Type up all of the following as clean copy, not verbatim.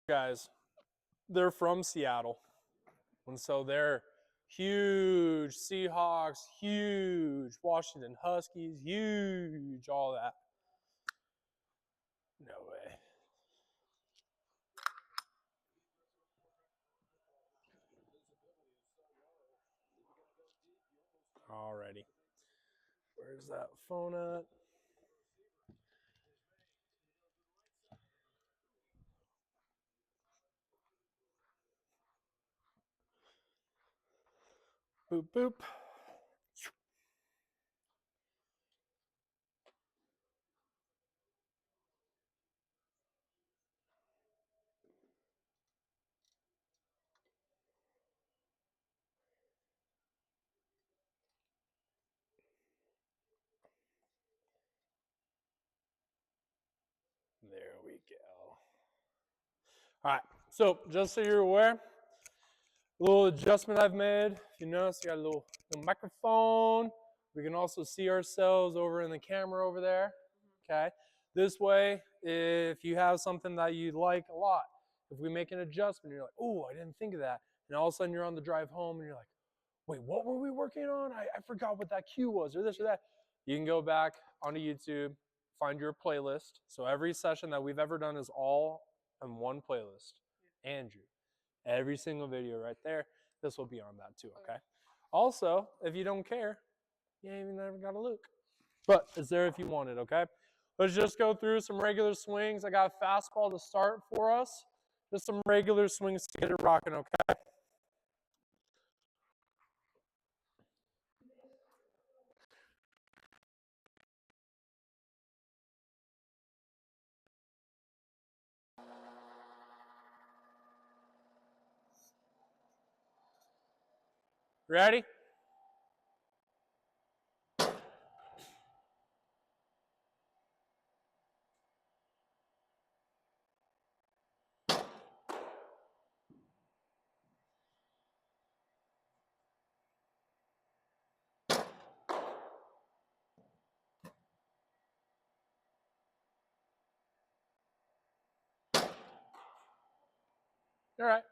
guys, they're from Seattle. And so they're huge Seahawks, huge Washington Huskies, huge, all that. No way. Alrighty. Where's that phone at? Boop, boop. There we go. All right, so just so you're aware, a little adjustment I've made. If you notice, I got a little microphone. We can also see ourselves over in the camera over there. Okay. This way, if you have something that you like a lot, if we make an adjustment, you're like, oh, I didn't think of that. And all of a sudden you're on the drive home and you're like, wait, what were we working on? I forgot what that cue was or this or that. You can go back onto YouTube, find your playlist. So every session that we've ever done is all in one playlist. Andrew. Every single video right there. This will be on that too, okay? Also, if you don't care, you ain't even never got to look. But it's there if you want it, okay? Let's just go through some regular swings. I got a fastball to start for us. Just some regular swings to get it rocking, okay? Ready? All right.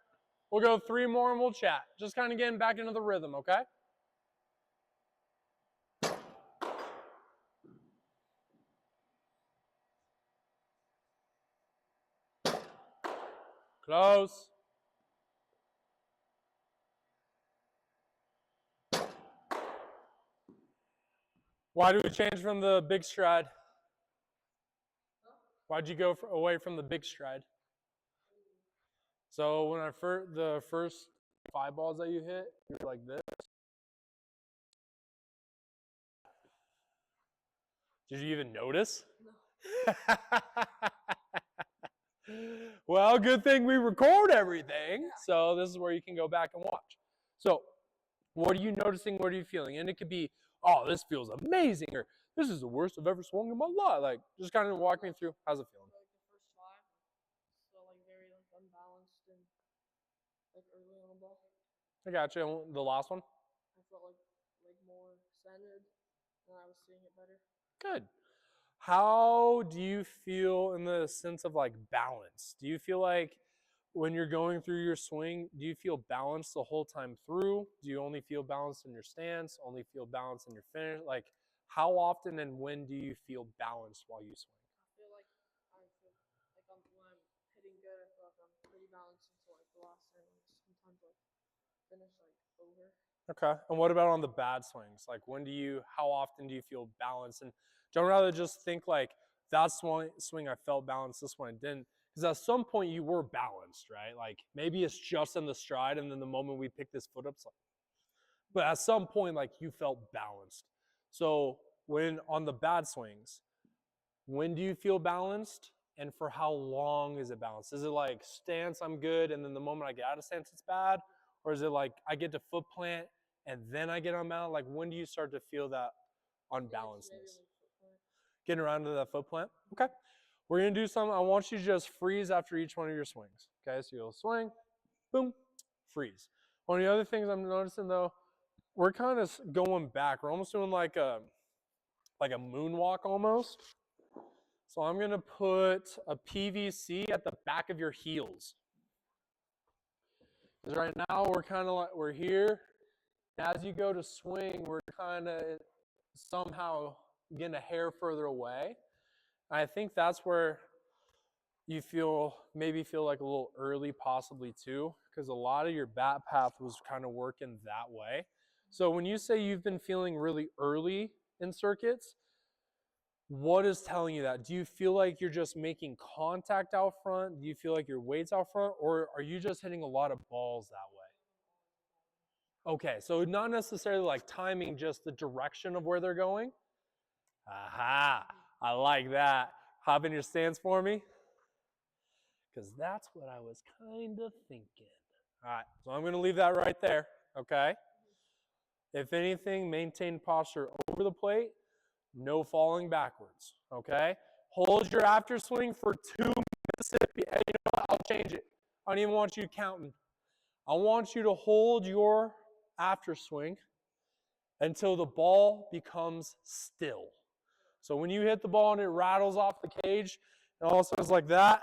We'll go 3 more and we'll chat. Just kind of getting back into the rhythm, okay? Close. Why do we change from the big stride? Why'd you go away from the big stride? So when the first 5 balls that you hit, you were like this. Did you even notice? No. Well, good thing we record everything. So this is where you can go back and watch. So what are you noticing? What are you feeling? And it could be, oh, this feels amazing, or this is the worst I've ever swung in my life. Like, just kind of walk me through. How's it feeling? Like the first 5, so like very like unbalanced and like early on the ball. I got you. The last one? I felt like more centered, and I was seeing it better. Good. How do you feel in the sense of like balance? Do you feel like when you're going through your swing, do you feel balanced the whole time through? Do you only feel balanced in your stance? Only feel balanced in your finish? Like, how often and when do you feel balanced while you swing? I feel like when I'm hitting good, I feel like I'm pretty balanced until like the last 10 minutes. Sometimes like finish like over. Okay. And what about on the bad swings? Like, how often do you feel balanced? And don't rather just think like, that swing I felt balanced, this one I didn't. Because at some point you were balanced, right? Like, maybe it's just in the stride, and then the moment we pick this foot up, it's like, but at some point, like, you felt balanced. So when on the bad swings, when do you feel balanced? And for how long is it balanced? Is it like stance, I'm good, and then the moment I get out of stance, it's bad? Or is it like I get to foot plant and then I get unbalanced? Like, when do you start to feel that unbalancedness? Getting around to that foot plant? Okay. We're going to do something. I want you to just freeze after each one of your swings. Okay, so you'll swing, boom, freeze. One of the other things I'm noticing, though, we're kind of going back. We're almost doing like a moonwalk almost. So I'm going to put a PVC at the back of your heels. Because right now we're kind of like, we're here. As you go to swing, we're kind of somehow getting a hair further away. I think that's where you maybe feel like a little early possibly too, because a lot of your bat path was kind of working that way. So when you say you've been feeling really early in circuits, what is telling you that? Do you feel like you're just making contact out front? Do you feel like your weight's out front? Or are you just hitting a lot of balls that way? Okay, so not necessarily like timing, just the direction of where they're going. Aha, I like that. Hop in your stance for me. Because that's what I was kind of thinking. All right, so I'm going to leave that right there, okay? If anything, maintain posture over the plate, no falling backwards, okay? Hold your after swing for 2 Mississippi. Hey, you know what? I'll change it. I don't even want you counting. I want you to hold your after swing until the ball becomes still. So when you hit the ball and it rattles off the cage, and all of a sudden it's like that,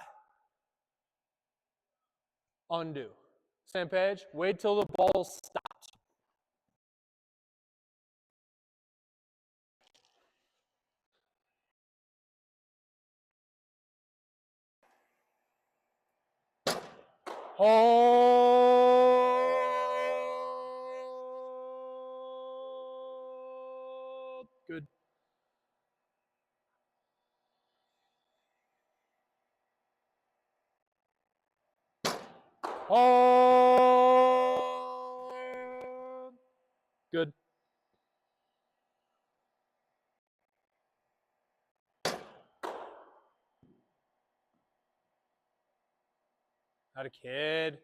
undo. Same page? Wait till the ball stops. Hold. Good. Hold. Good. Not a kid.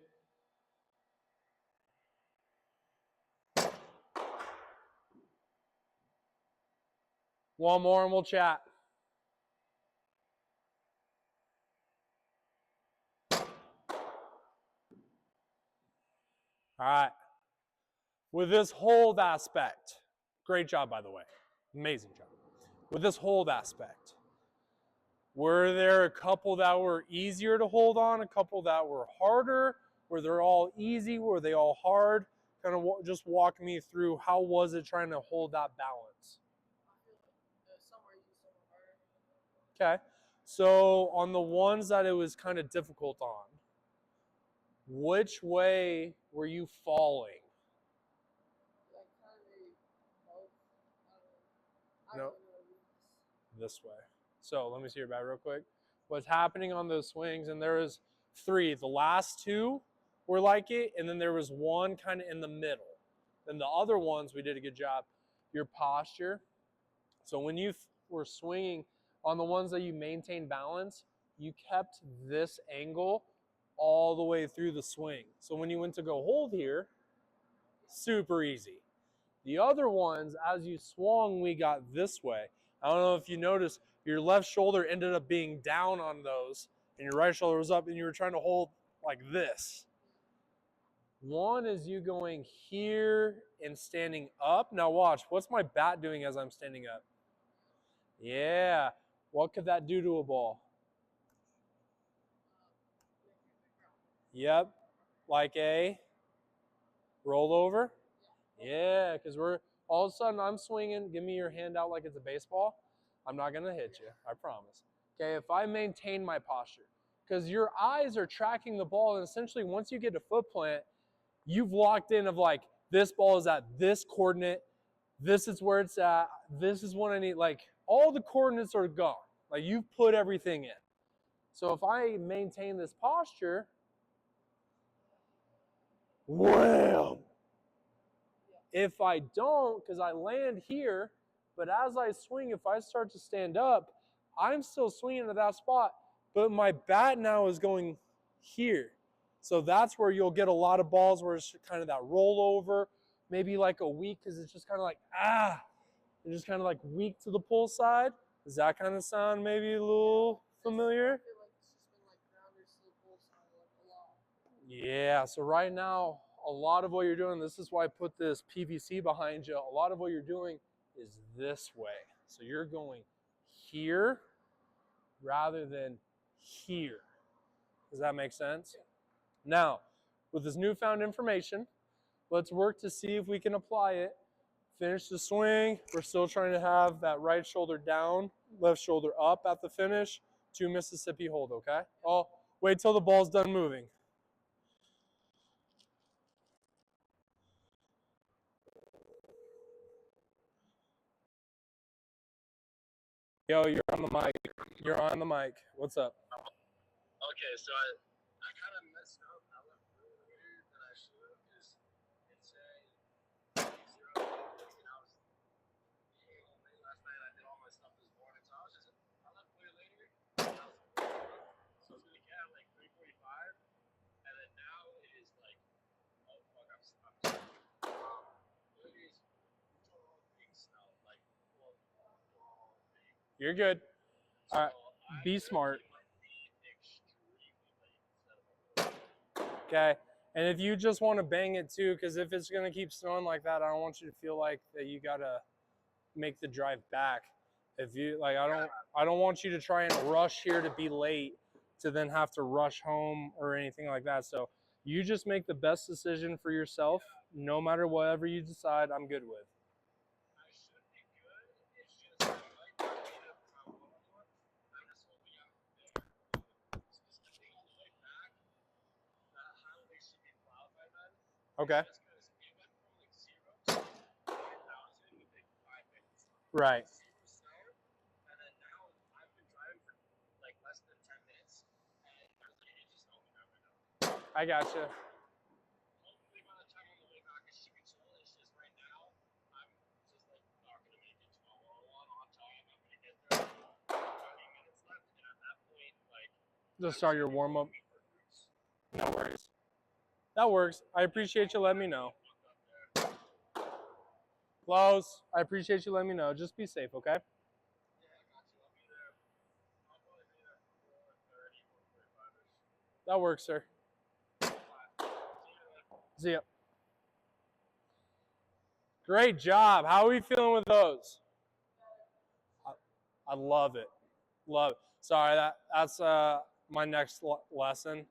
One more and we'll chat. All right. With this hold aspect, great job, by the way. Amazing job. With this hold aspect, were there a couple that were easier to hold on, a couple that were harder? Were they all easy? Were they all hard? Kind of just walk me through how was it trying to hold that balance? Somewhere easy, somewhere harder. Okay. So on the ones that it was kind of difficult on, which way were you falling? Like kind of both. I No. don't know. This way. So let me see your bat real quick. What's happening on those swings, and there was 3. The last 2 were like it, and then there was one kind of in the middle. Then the other ones, we did a good job. Your posture. So when you were swinging on the ones that you maintained balance, you kept this angle all the way through the swing. So when you went to go hold here, super easy. The other ones, as you swung, we got this way. I don't know if you noticed, your left shoulder ended up being down on those, and your right shoulder was up, and you were trying to hold like this. One is you going here and standing up. Now watch, what's my bat doing as I'm standing up? Yeah, what could that do to a ball? Yep, like a rollover. Yeah, because we're all of a sudden I'm swinging. Give me your hand out like it's a baseball. I'm not gonna hit you, I promise. Okay, if I maintain my posture, because your eyes are tracking the ball, and essentially once you get a foot plant, you've locked in of like this ball is at this coordinate, this is where it's at, this is what I need. Like all the coordinates are gone. Like you've put everything in. So if I maintain this posture, wham! If I don't, because I land here, but as I swing, if I start to stand up, I'm still swinging at that spot, but my bat now is going here. So that's where you'll get a lot of balls where it's kind of that rollover, maybe like a weak, because it's just kind of like, it's just kind of like weak to the pull side. Does that kind of sound maybe a little familiar? I feel like it's just been like grounders to the pull side like a lot. Yeah, so right now, a lot of what you're doing, this is why I put this PVC behind you. A lot of what you're doing is this way. So you're going here, rather than here. Does that make sense? Now, with this newfound information, let's work to see if we can apply it. Finish the swing. We're still trying to have that right shoulder down, left shoulder up at the finish. 2 Mississippi hold, okay? I'll wait till the ball's done moving. Yo, you're on the mic. You're on the mic. What's up? Okay, so I kind of messed up. I left really weird than I should have because it said 0. And I was late last night. I did all my stuff this morning, so I left way later. So I was gonna get at like 3:45, and then now it is like, oh fuck, I'm it is total big snow, like full big. You're good. So All right. Be smart. Okay. And if you just want to bang it too, because if it's going to keep snowing like that, I don't want you to feel like that you got to make the drive back. If you like, I don't want you to try and rush here to be late to then have to rush home or anything like that. So you just make the best decision for yourself, no matter whatever you decide. I'm good with. I should be good. It's just I might not be able to come home. I'm just hoping I'm there. Specifically on the way back, the highway should be plowed by then. Okay. Just because it went from like 0 to 5,000 within 5 minutes. Right. 0 snow, and then now I've been driving for like less than 10 minutes, and there's like inches of snow everywhere now. I gotcha. Hopefully by the time on the way back it should be chill. It's just right now I'm just like not gonna make it to a 101 on time. I'm gonna get there 30 minutes left, and at that point, like Just start your warm up. No worries. That works. I appreciate you letting me know. Close. I appreciate you letting me know. Just be safe, okay? Yeah, I got you. I'll be there. I'll probably be there 4:30, 4:45ish. That works, sir. See you later. See ya. Great job. How are we feeling with those? I love it. Love it. Sorry, that's my next lesson.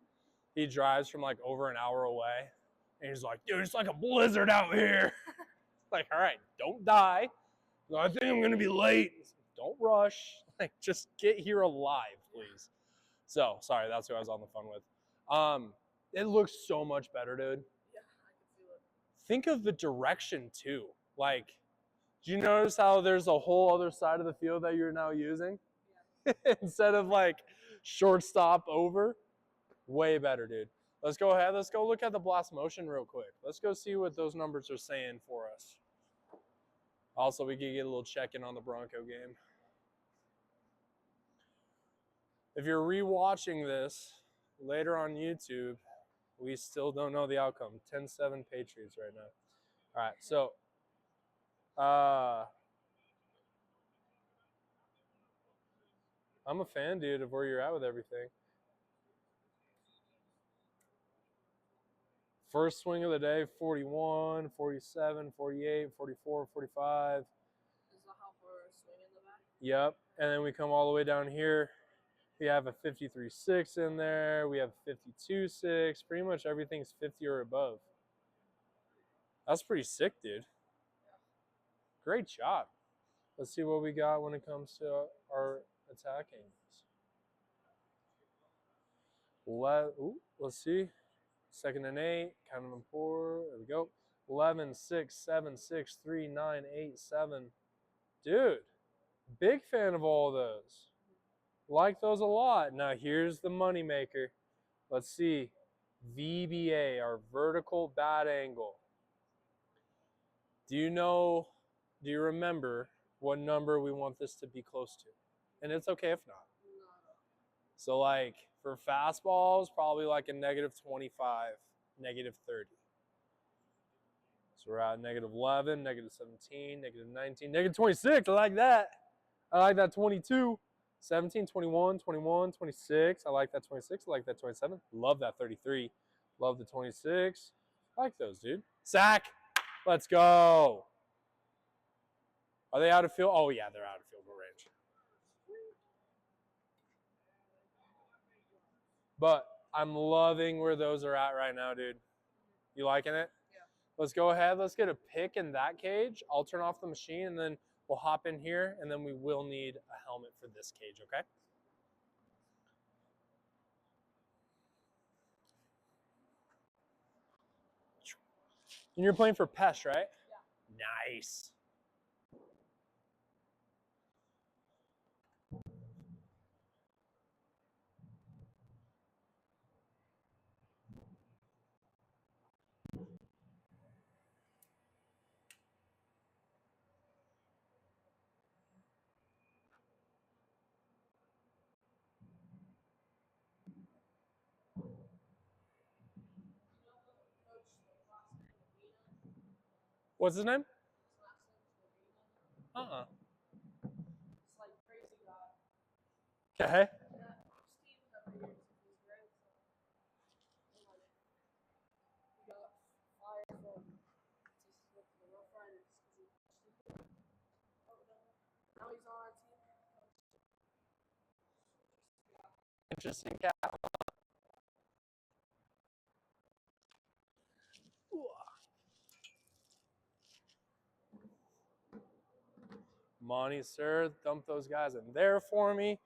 He drives from like over an hour away, and he's like, dude, it's like a blizzard out here. Like, all right, don't die. I think I'm gonna be late. Don't rush. Like, just get here alive, please. So, sorry, that's who I was on the phone with. It looks so much better, dude. Yeah, I can feel it. Think of the direction too. Like, do you notice how there's a whole other side of the field that you're now using? Yeah. Instead of like shortstop over? Way better, dude. Let's go ahead. Let's go look at the blast motion real quick. Let's go see what those numbers are saying for us. Also, we can get a little check-in on the Bronco game. If you're rewatching this later on YouTube, we still don't know the outcome. 10-7 Patriots right now. All right, so I'm a fan, dude, of where you're at with everything. First swing of the day, 41, 47, 48, 44, 45. Is that how far a swing in the back? Yep. And then we come all the way down here. We have a 53.6 in there. We have 52.6. Pretty much everything's 50 or above. That's pretty sick, dude. Great job. Let's see what we got when it comes to our attacking. Let's see. 2nd and 8. Count them 4. There we go. 11, 6, 7, 6, 3, 9, 8, 7. Dude, big fan of all of those. Like those a lot. Now here's the money maker. Let's see. VBA, our vertical bat angle. Do you remember what number we want this to be close to? And it's okay if not. No. So like for fastballs, probably like a -25, -30. So we're at -11, -17, -19, -26. I like that. I like that 22. 17, 21, 21, 26. I like that 26. I like that 27. Love that 33. Love the 26. I like those, dude. Sack. Let's go. Are they out of field? Oh, yeah, they're out of field goal range. But I'm loving where those are at right now, dude. You liking it? Yeah. Let's go ahead. Let's get a pick in that cage. I'll turn off the machine, and then we'll hop in here, and then we will need a helmet for this cage, okay? And you're playing for Pesh, right? Yeah. Nice. What's his name? Uh-uh. It's like crazy guy. Okay. Yeah, Steve's never here since he's great, so and like he got fired from just with the Rough Riders because he stupid. Oh no. Now he's on our team. Interesting cat. Monty, sir, dump those guys in there for me.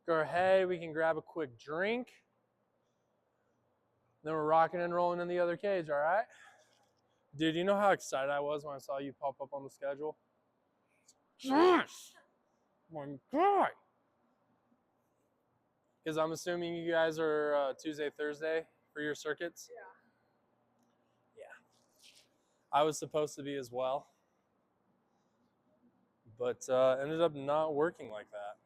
Go ahead, we can grab a quick drink. Then we're rocking and rolling in the other cage, all right? Dude, you know how excited I was when I saw you pop up on the schedule? Yes! My God! Because I'm assuming you guys are Tuesday, Thursday for your circuits? Yeah. I was supposed to be as well. But ended up not working like that.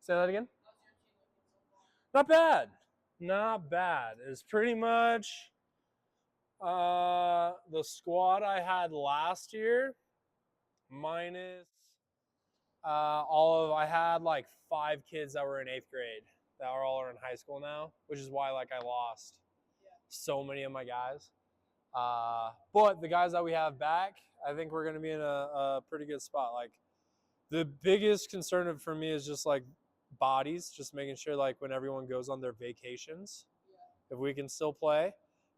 Say that again? Not bad. Not bad. It's pretty much the squad I had last year minus I had like 5 kids that were in 8th grade that are all in high school now, which is why like I lost so many of my guys. But the guys that we have back, I think we're going to be in a pretty good spot. Like the biggest concern for me is just like bodies, just making sure like when everyone goes on their vacations, if we can still play.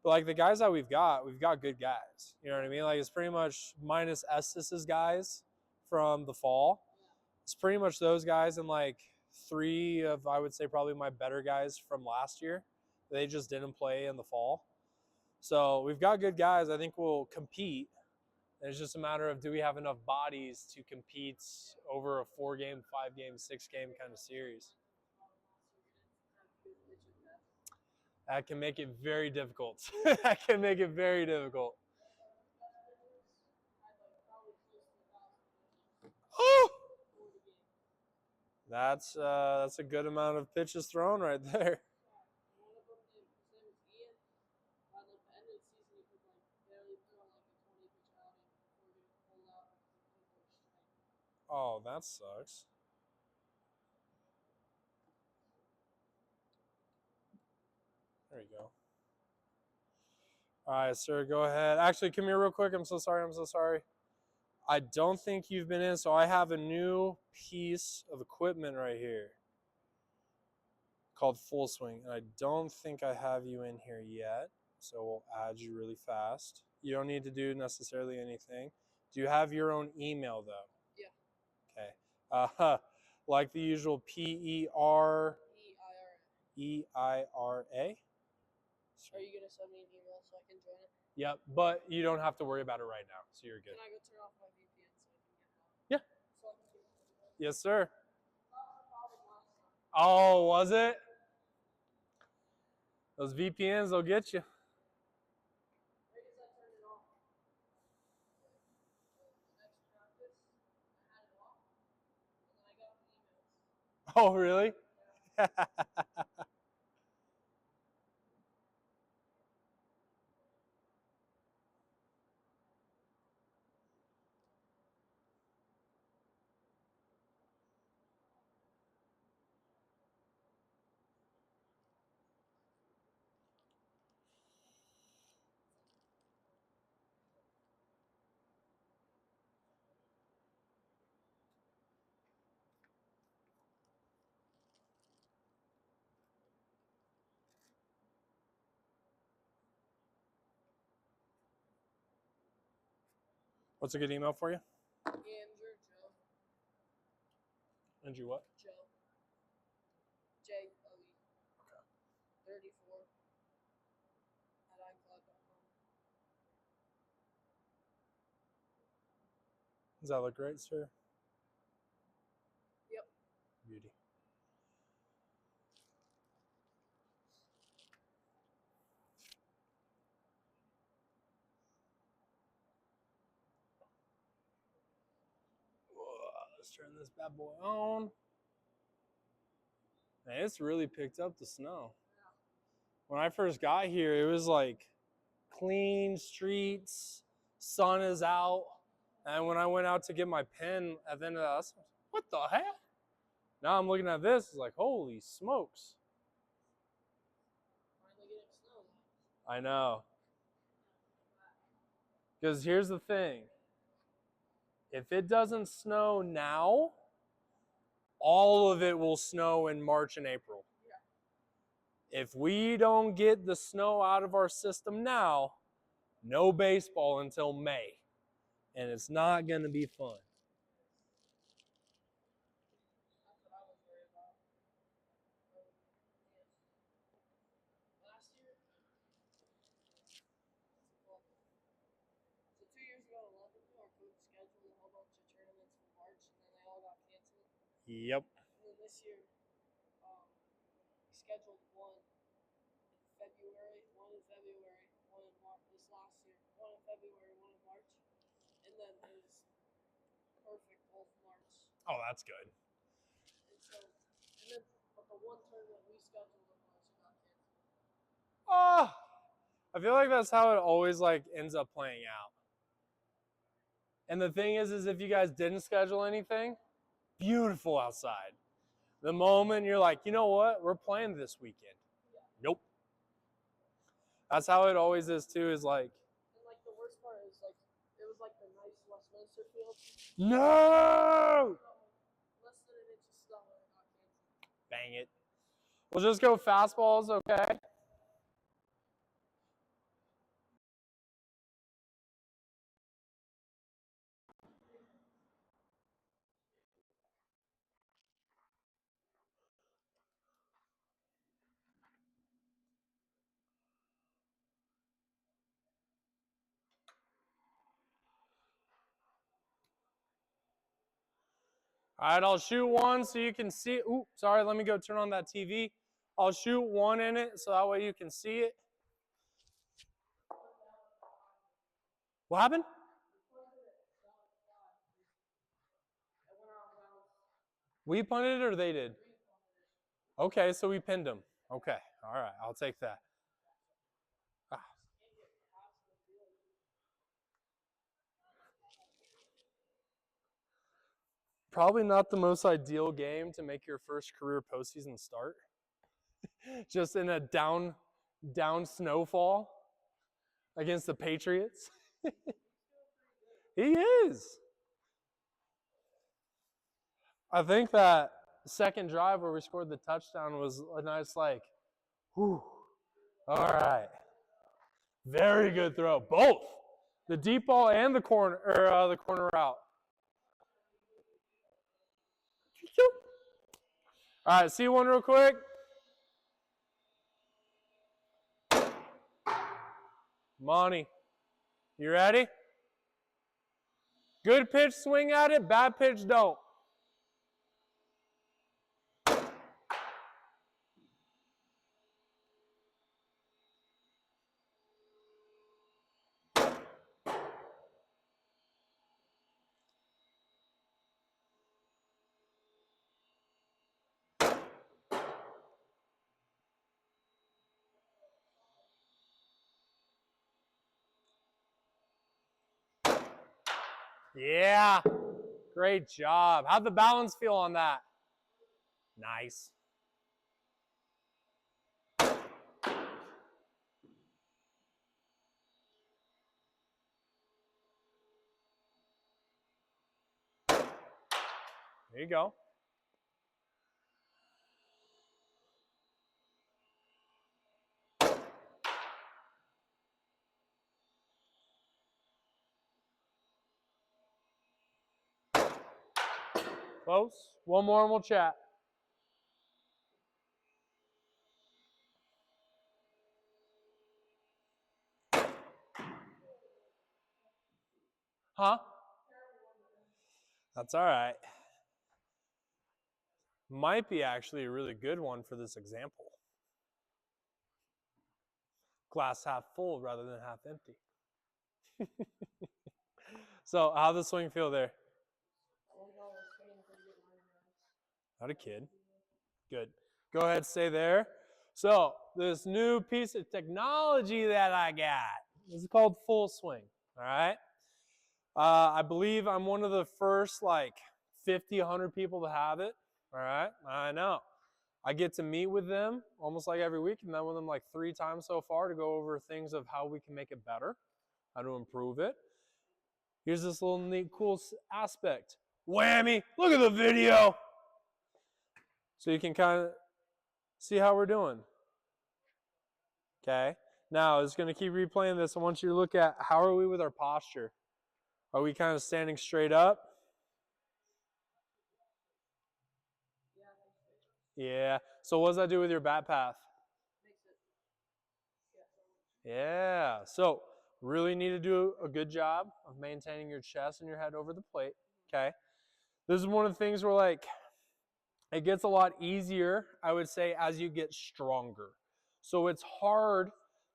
But like the guys that we've got good guys. You know what I mean? Like it's pretty much minus Estes' guys from the fall. It's pretty much those guys and like 3 of I would say probably my better guys from last year. They just didn't play in the fall. So we've got good guys. I think we'll compete. And it's just a matter of do we have enough bodies to compete over a 4-game, 5-game, 6-game kind of series. That can make it very difficult. That can make it very difficult. Oh! That's a good amount of pitches thrown right there. Oh, that sucks. There you go. All right, sir, go ahead. Actually, come here real quick. I'm so sorry. I don't think you've been in, so I have a new piece of equipment right here called Full Swing, and I don't think I have you in here yet, so we'll add you really fast. You don't need to do necessarily anything. Do you have your own email, though? Yeah. Okay. Like the usual P-E-R... E-I-R-A? Are you gonna send me an email so I can join it? Yep, but you don't have to worry about it right now, so you're good. Can I go turn off my VPN so I can get out? Yeah. So I can do it. Yes, sir. That was the problem last time. Oh, was it? Those VPNs will get you. Right as I turned it off, the next practice, I had it off, and then I got the emails. Oh, really? What's a good email for you? Andrew Joe. Andrew what? Joe. Joe. 34 at iCloud.com. Does that look right, sir? Yep. Beauty. Let's turn this bad boy on. Man, it's really picked up the snow. When I first got here, it was like clean streets, sun is out. And when I went out to get my pen at the end of that, I was like, what the hell? Now I'm looking at this, it's like, holy smokes. Finally getting snow. I know. Because here's the thing. If it doesn't snow now, all of it will snow in March and April. If we don't get the snow out of our system now, no baseball until May. And it's not going to be fun. That's what I was worried about. Last year, well, so 2 years ago in London, our coach scheduled a whole bunch of tournaments for March, and then they all got canceled. Yep. And then this year, he scheduled one in February, one in March. This last year, one in February, one in March, and then it was perfect both March. Oh, that's good. And so, and then but the one tournament we scheduled in March got canceled. Ah, I feel like that's how it always like ends up playing out. And the thing is if you guys didn't schedule anything, beautiful outside. The moment you're like, you know what, we're playing this weekend. Nope. That's how it always is too. Is like, And like the worst part is like it was like the nice Westminster field. no. Less than an inch of snow and it got canceled. Bang it. We'll just go fastballs, okay? All right, I'll shoot one so you can see it. Ooh, sorry, let me go turn on that TV. I'll shoot one in it so that way you can see it. What happened? We punted it or they did? Okay, so we pinned them. Okay, all right, I'll take that. Ah. Probably not the most ideal game to make your first career postseason start. Just in a down snowfall against the Patriots. He is. I think that second drive where we scored the touchdown was a nice like, whew, all right. Very good throw. Both. The deep ball and the corner route. All right, see one real quick. Monty, you ready? Good pitch, swing at it. Bad pitch, don't. Yeah, great job. How'd the balance feel on that? Nice. There you go. Close. One more and we'll chat. Huh? That's all right. Might be actually a really good one for this example. Glass half full rather than half empty. So, how'd the swing feel there? Not a kid. Good. Go ahead, stay there. So, this new piece of technology that I got is called Full Swing. All right. I believe I'm one of the first 50, 100 people to have it. All right. I know. I get to meet with them almost like every week, and met with them like 3 times so far to go over things of how we can make it better, how to improve it. Here's this little neat, cool aspect. Whammy! Look at the video! So you can kind of see how we're doing. Okay? Now, it's going to keep replaying this. I want you to look at how are we with our posture. Are we kind of standing straight up? Yeah. So what does that do with your bat path? Yeah. So really need to do a good job of maintaining your chest and your head over the plate. Okay. This is one of the things where it gets a lot easier, I would say, as you get stronger. So it's hard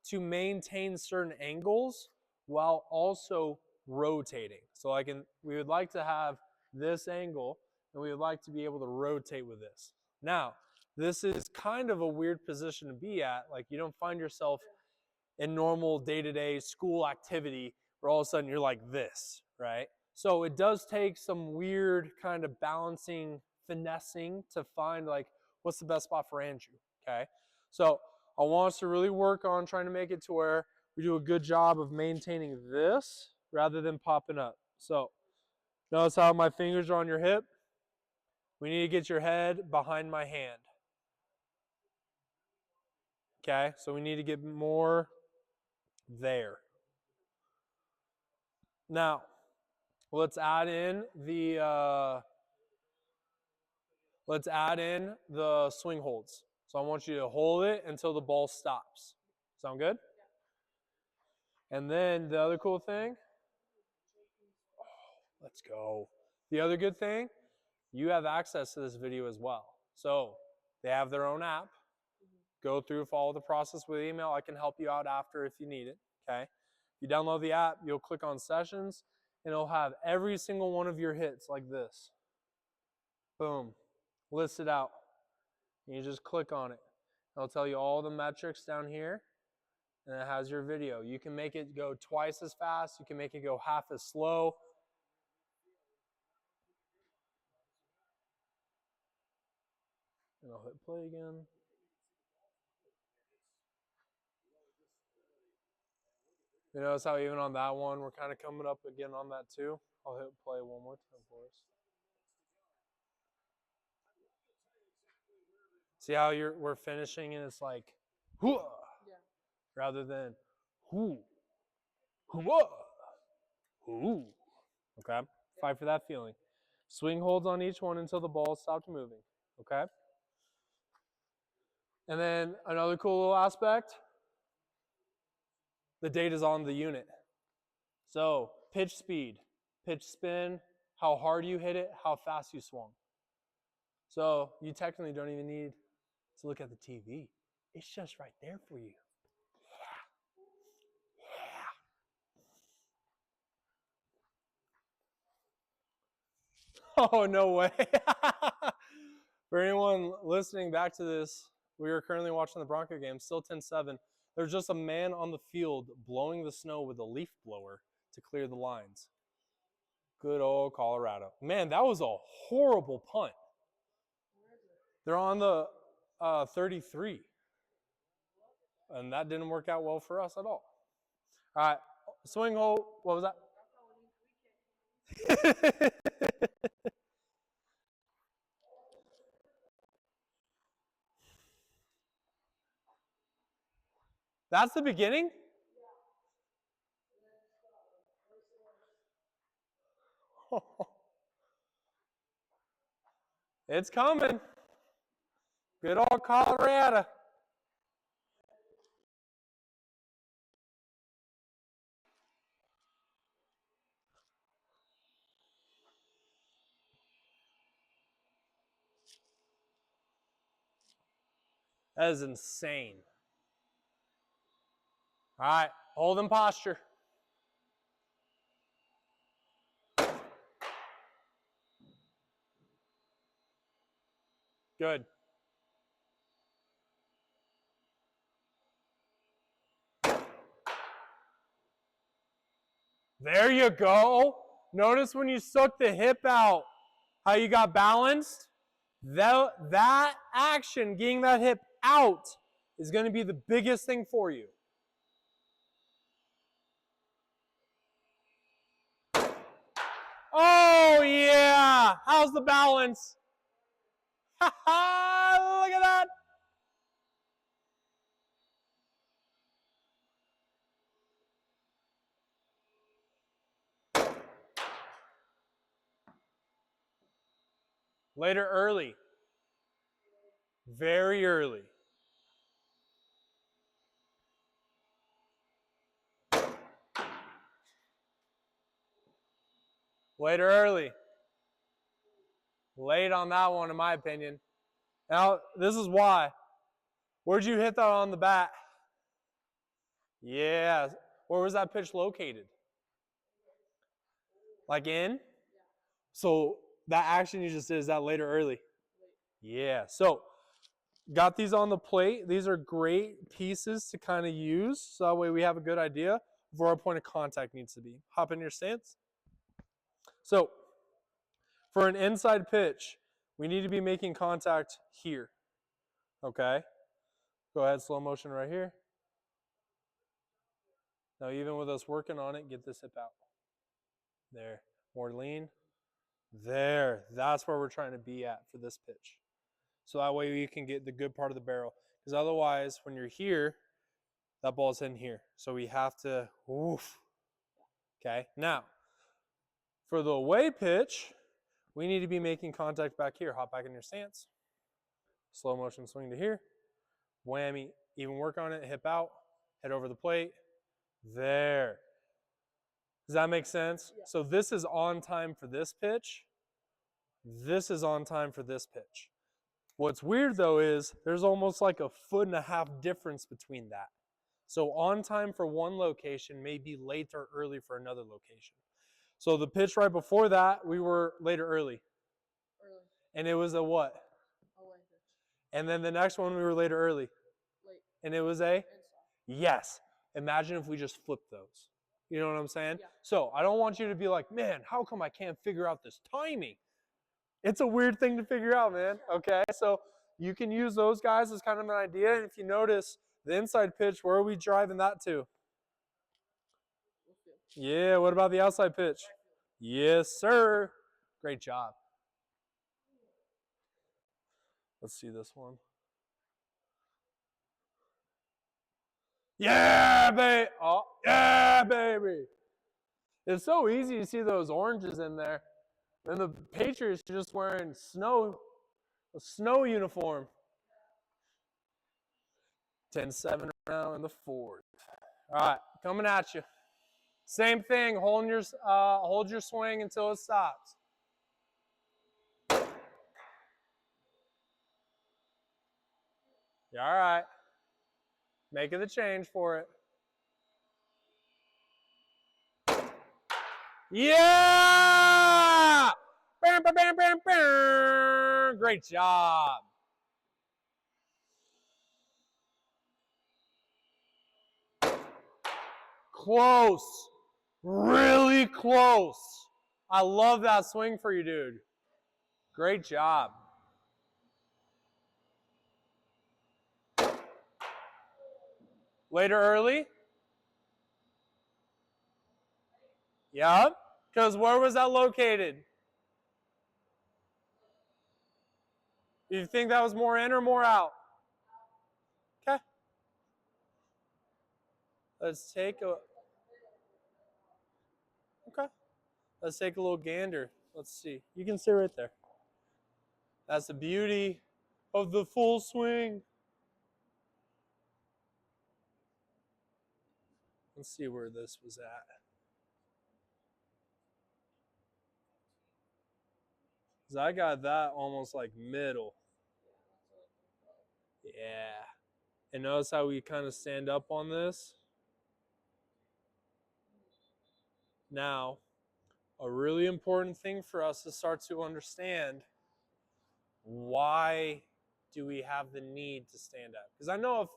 to maintain certain angles while also rotating. So we would like to have this angle, and we would like to be able to rotate with this. Now, this is kind of a weird position to be at. Like, you don't find yourself in normal day-to-day school activity where all of a sudden you're like this, right? So it does take some weird kind of balancing, finessing to find what's the best spot for Andrew, okay? So I want us to really work on trying to make it to where we do a good job of maintaining this rather than popping up. So notice how my fingers are on your hip. We need to get your head behind my hand. Okay, so we need to get more there. Now, let's add in the swing holds. So I want you to hold it until the ball stops. Sound good? And then the other cool thing, let's go. The other good thing, you have access to this video as well. So they have their own app. Go through, follow the process with email. I can help you out after if you need it, okay? If you download the app, you'll click on sessions, and it'll have every single one of your hits like this. Boom. Listed out. And you just click on it. It'll tell you all the metrics down here, and it has your video. You can make it go twice as fast. You can make it go half as slow. And I'll hit play again. You notice how even on that one, we're kind of coming up again on that too. I'll hit play one more time for us. See how we're finishing and it's like, hoo, rather than hoo, hoo, hoo. Okay? Fight for that feeling. Swing holds on each one until the ball stopped moving. Okay? And then another cool little aspect, the data's on the unit. So pitch speed, pitch spin, how hard you hit it, how fast you swung. So you technically don't even need to look at the TV. It's just right there for you. Yeah. Oh, no way. For anyone listening back to this, we are currently watching the Bronco game, still 10-7. There's just a man on the field blowing the snow with a leaf blower to clear the lines. Good old Colorado. Man, that was a horrible punt. They're on the 33. And that didn't work out well for us at all. All right, swing hold. What was that? That's the beginning? It's coming. Good old Colorado. That is insane. All right, hold in posture. Good. There you go. Notice when you suck the hip out, how you got balanced? That action, getting that hip out, is going to be the biggest thing for you. Oh, yeah. How's the balance? Ha ha! Look at that. Later early. Very early. Later early. Late on that one, in my opinion. Now, this is why. Where'd you hit that on the bat? Yeah. Where was that pitch located? Like in? So that action you just did, is that late or early? Yeah. So got these on the plate. These are great pieces to kind of use. So that way we have a good idea of where our point of contact needs to be. Hop in your stance. So for an inside pitch, we need to be making contact here. Okay? Go ahead, slow motion right here. Now even with us working on it, get this hip out. There. More lean. There. That's where we're trying to be at for this pitch. So that way you can get the good part of the barrel. Because otherwise, when you're here, that ball's in here. So we have to, oof. Okay, now, for the away pitch, we need to be making contact back here. Hop back in your stance. Slow motion swing to here. Whammy. Even work on it. Hip out. Head over the plate. There. Does that make sense? Yeah. So this is on time for this pitch. This is on time for this pitch. What's weird though is there's almost like a 1.5 foot difference between that. So on time for one location may be late or early for another location. So the pitch right before that, we were late or early. Early. And it was a what? Away pitch. And then the next one we were late or early. Late. And it was a? Inside. Yes. Imagine if we just flipped those. You know what I'm saying? Yeah. So I don't want you to be like, man, how come I can't figure out this timing? It's a weird thing to figure out, man. Okay, so you can use those guys as kind of an idea. And if you notice the inside pitch, where are we driving that to? Yeah, what about the outside pitch? Yes, sir. Great job. Let's see this one. Yeah, baby. Oh, yeah, baby. It's so easy to see those oranges in there. And the Patriots are just wearing a snow uniform. 10-7 now in the fourth. All right, coming at you. Same thing, hold your swing until it stops. Yeah, all right. Making the change for it. Yeah! Bam, bam, bam, bam, bam. Great job. Close. Really close. I love that swing for you, dude. Great job. Later early? Yep. Because where was that located? Do you think that was more in or more out? Okay. Let's take a little gander. Let's see. You can stay right there. That's the beauty of the full swing. Let's see where this was at. Because I got that almost like middle. Yeah. And notice how we kind of stand up on this? Now, a really important thing for us to start to understand, why do we have the need to stand up? Because I know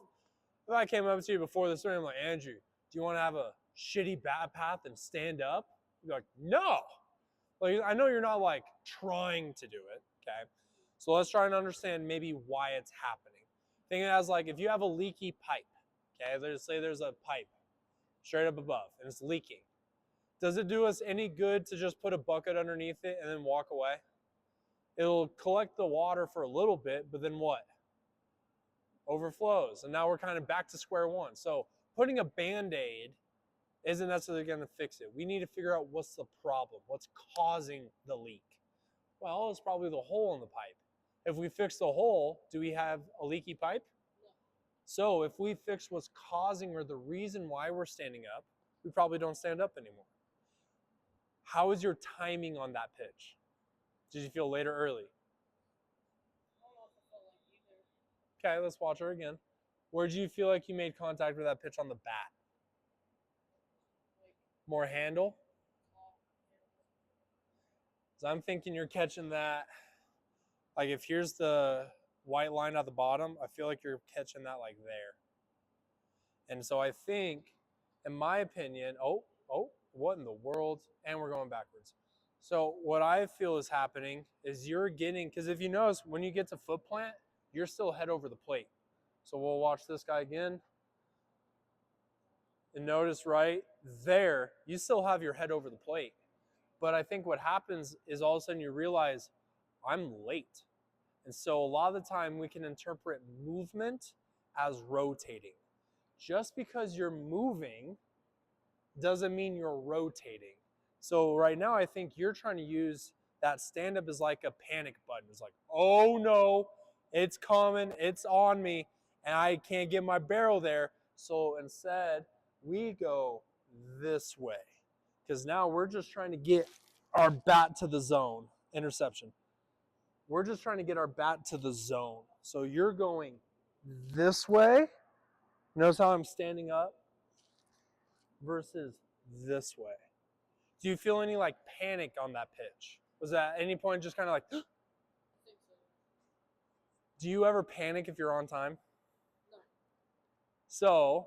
if I came up to you before this swing, I'm like, Andrew, do you want to have a shitty bat path and stand up? You're like, no. Like, I know you're not like trying to do it, okay? So let's try and understand maybe why it's happening. Think as like if you have a leaky pipe, okay? Let's say there's a pipe straight up above and it's leaking. Does it do us any good to just put a bucket underneath it and then walk away? It'll collect the water for a little bit, but then what? Overflows. And now we're kind of back to square one. So putting a Band-Aid isn't necessarily going to fix it. We need to figure out what's the problem, what's causing the leak. Well, it's probably the hole in the pipe. If we fix the hole, do we have a leaky pipe? No. So if we fix what's causing or the reason why we're standing up, we probably don't stand up anymore. How is your timing on that pitch? Did you feel late or early? I don't know if I felt like either. Okay, let's watch her again. Where did you feel like you made contact with that pitch on the bat? Like, More handle? top, So I'm thinking you're catching that. Like if here's the white line at the bottom, I feel like you're catching that like there. And so I think, in my opinion, what in the world? And we're going backwards. So what I feel is happening is you're getting, because if you notice, when you get to foot plant, you're still head over the plate. So we'll watch this guy again. And notice right there, you still have your head over the plate. But I think what happens is all of a sudden you realize, I'm late. And so a lot of the time we can interpret movement as rotating. Just because you're moving doesn't mean you're rotating. So right now I think you're trying to use that stand-up as like a panic button. It's like, oh no, it's coming, it's on me, and I can't get my barrel there. So instead, we go this way. Because now we're just trying to get our bat to the zone. Interception. We're just trying to get our bat to the zone. So you're going this way. Notice how I'm standing up versus this way. Do you feel any like panic on that pitch? Was that at any point just kind of like, I think so. do you ever panic if you're on time? No. So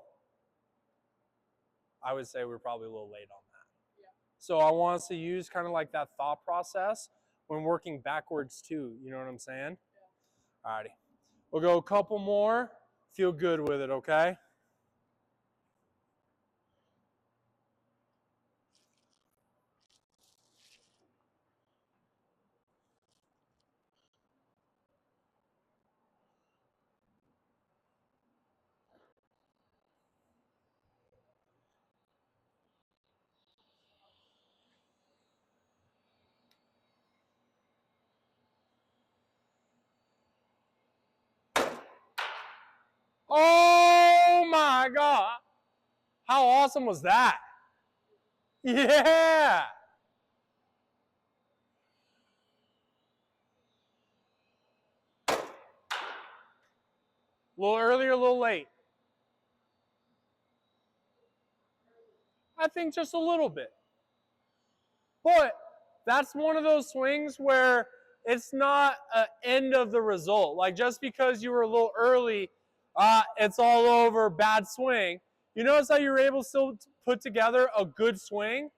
I would say we're probably a little late on that. Yeah. So I want us to use kind of like that thought process when working backwards too. You know what I'm saying? Yeah. Alrighty. We'll go a couple more. Feel good with it, okay? Oh my God. How awesome was that? Yeah. A little early or a little late? I think just a little bit. But that's one of those swings where it's not an end of the result. Like just because you were a little early, it's all over, bad swing. You notice how you were able to still put together a good swing?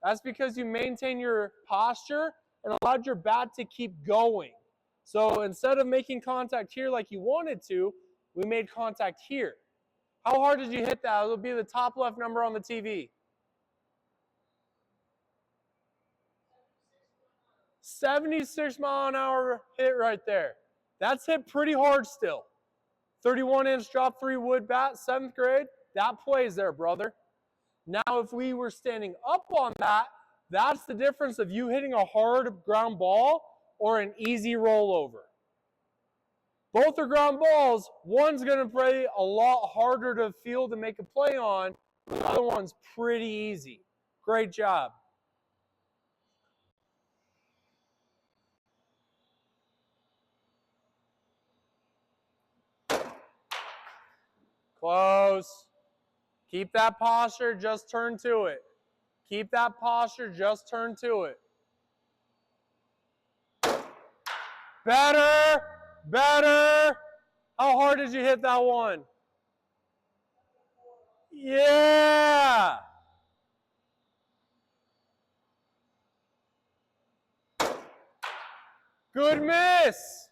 That's because you maintain your posture and allowed your bat to keep going. So instead of making contact here like you wanted to, we made contact here. How hard did you hit that? It'll be the top left number on the TV. 76 mile an hour hit right there. That's hit pretty hard still. 31-inch drop 3 wood bat, 7th grade, that plays there, brother. Now if we were standing up on that, that's the difference of you hitting a hard ground ball or an easy rollover. Both are ground balls. One's going to play a lot harder to field and make a play on. The other one's pretty easy. Great job. Close. Keep that posture, just turn to it. Keep that posture, just turn to it. Better, better. How hard did you hit that one? Yeah. Good miss.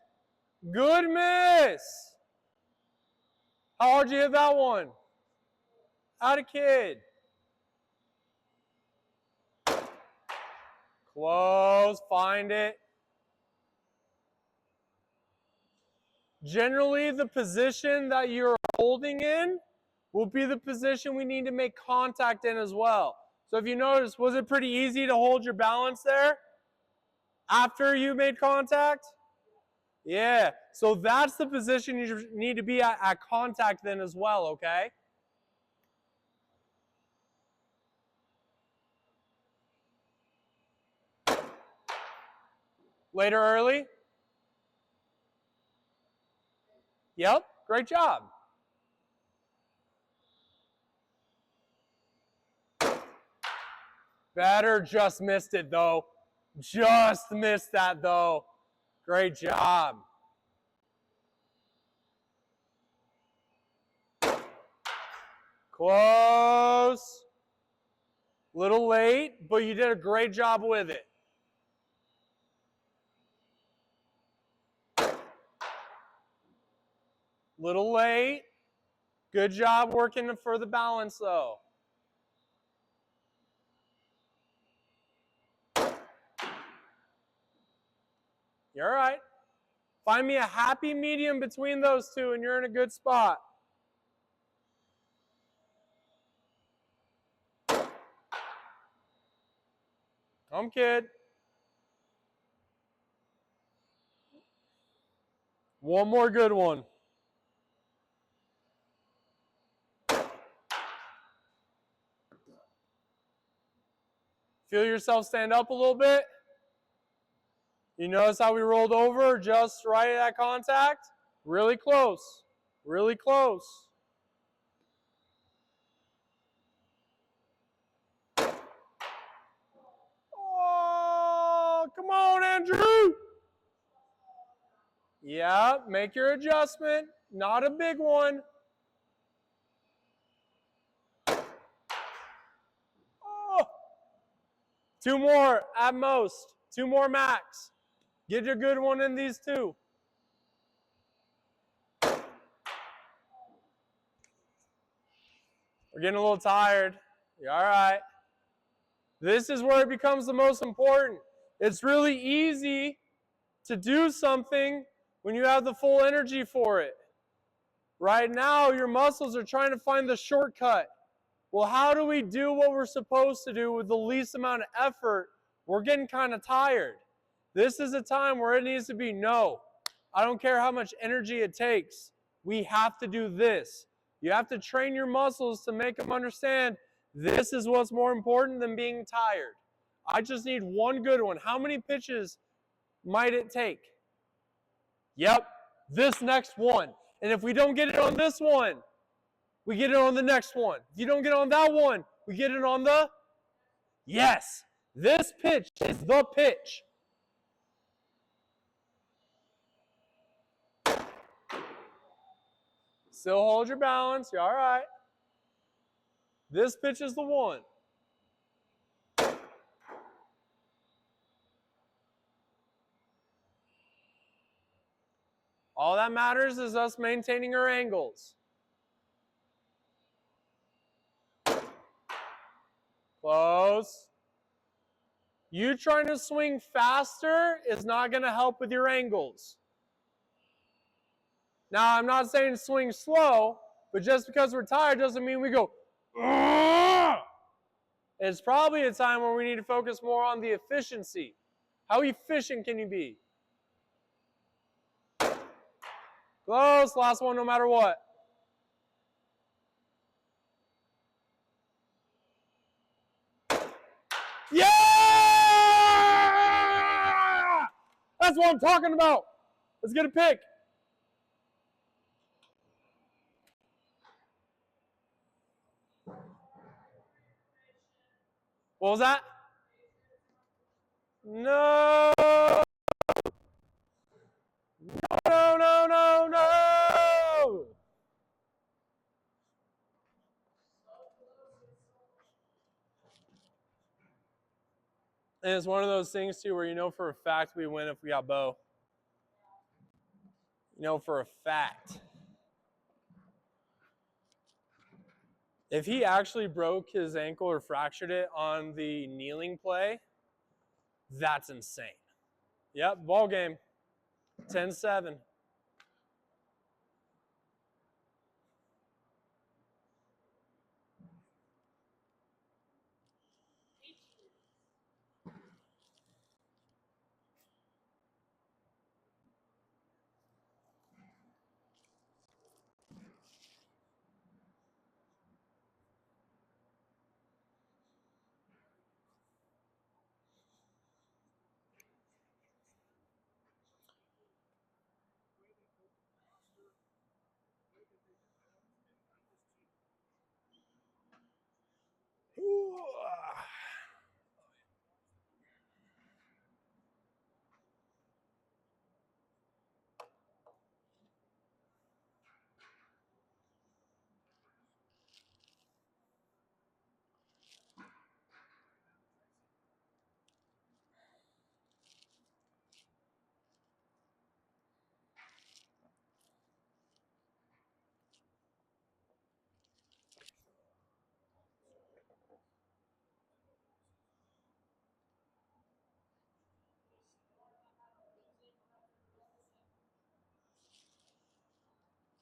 Good miss. How hard did you hit that one? Atta kid. Close, find it. Generally, the position that you're holding in will be the position we need to make contact in as well. So if you notice, was it pretty easy to hold your balance there after you made contact? Yeah, so that's the position you need to be at contact then as well, okay? Later early? Yep, great job. Better, just missed it though. Just missed that though. Great job. Close. Little late, but you did a great job with it. Little late. Good job working for the balance though. You're all right. Find me a happy medium between those two and you're in a good spot. Come, kid. One more good one. Feel yourself stand up a little bit. You notice how we rolled over just right at that contact? Really close. Really close. Oh, come on, Andrew. Yeah, make your adjustment. Not a big one. Oh. Two more at most. Two more max. Get a good one in these two. We're getting a little tired. You're all right. This is where it becomes the most important. It's really easy to do something when you have the full energy for it. Right now, your muscles are trying to find the shortcut. Well, how do we do what we're supposed to do with the least amount of effort? We're getting kind of tired. This is a time where it needs to be, no, I don't care how much energy it takes. We have to do this. You have to train your muscles to make them understand this is what's more important than being tired. I just need one good one. How many pitches might it take? Yep, this next one. And if we don't get it on this one, we get it on the next one. If you don't get it on that one, we get it on the... Yes, this pitch is the pitch. Still hold your balance. You're all right. This pitch is the one. All that matters is us maintaining our angles. Close. You trying to swing faster is not going to help with your angles. Now, I'm not saying swing slow, but just because we're tired doesn't mean we go, "Ugh!" It's probably a time where we need to focus more on the efficiency. How efficient can you be? Close. Last one, no matter what. Yeah! That's what I'm talking about. Let's get a pick. What was that? No! No, no, no, no! And it's one of those things, too, where you know for a fact we win if we got Bo. You know for a fact. If he actually broke his ankle or fractured it on the kneeling play, that's insane. Yep, ball game. 10-7.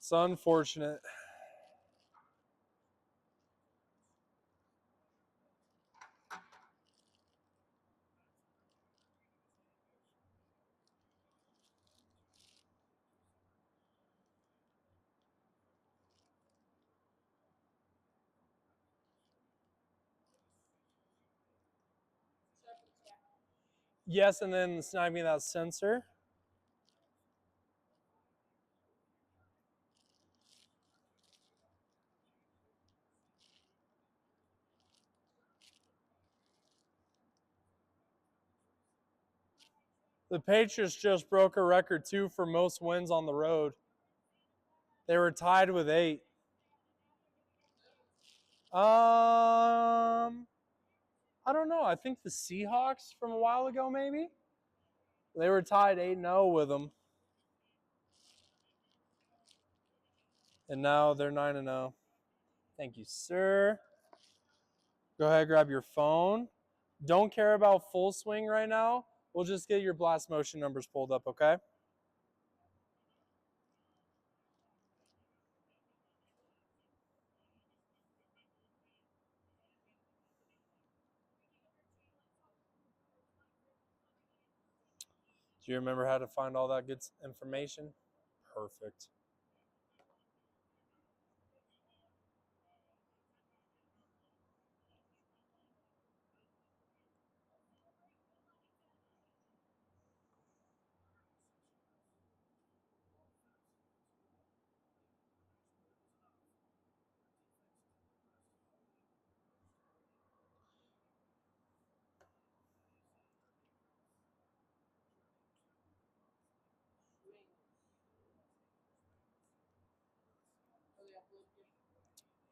It's unfortunate. Yes, and then snag me that sensor. The Patriots just broke a record, too, for most wins on the road. They were tied with 8. I don't know. I think the Seahawks from a while ago, maybe? They were tied 8-0 with them. And now they're 9-0. Thank you, sir. Go ahead, grab your phone. Don't care about full swing right now. We'll just get your blast motion numbers pulled up, okay? Do you remember how to find all that good information? Perfect.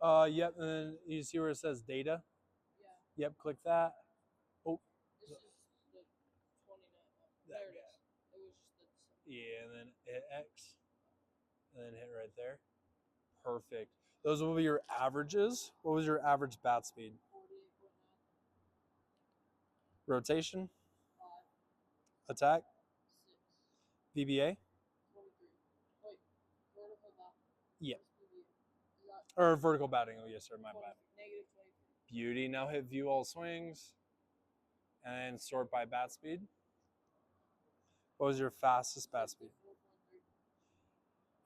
Yep, and then you see where it says data? Yeah. Yep, click that. Oh, This is the 29. That There it guy. is. It was just the. Yeah, and then hit X, and then hit right there. Perfect. Those will be your averages. What was your average bat speed? 48.9. Rotation, 5. attack, 6. VBA? 23. Wait. Vertical back. Yep. Is that Or vertical batting. Oh, yes, sir. My 20, bad. negative 23? Beauty. Now hit view all swings and sort by bat speed. What was your fastest bat speed?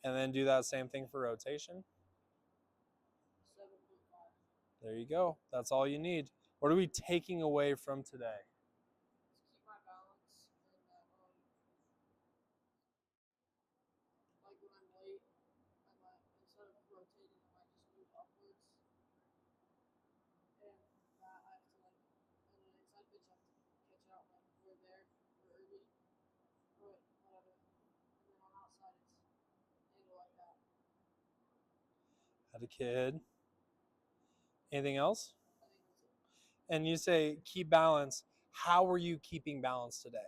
4.3. And then do that same thing for rotation. 7.5. There you go. That's all you need. What are we taking away from today? To keep my balance and that like when I'm late, I might instead of rotating, I might just move upwards. And that I have to like on an inside pitch I have to catch it out like we're there or early. Or whatever. And then on outside it's angle like that. Had a kid. Anything else? I think that's it. And you say keep balance. How were you keeping balance today?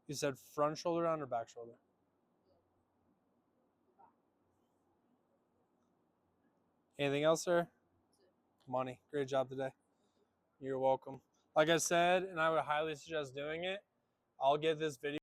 You said front shoulder down or back shoulder? Anything else, sir? Money. Great job today. You're welcome. Like I said, and I would highly suggest doing it, I'll get this video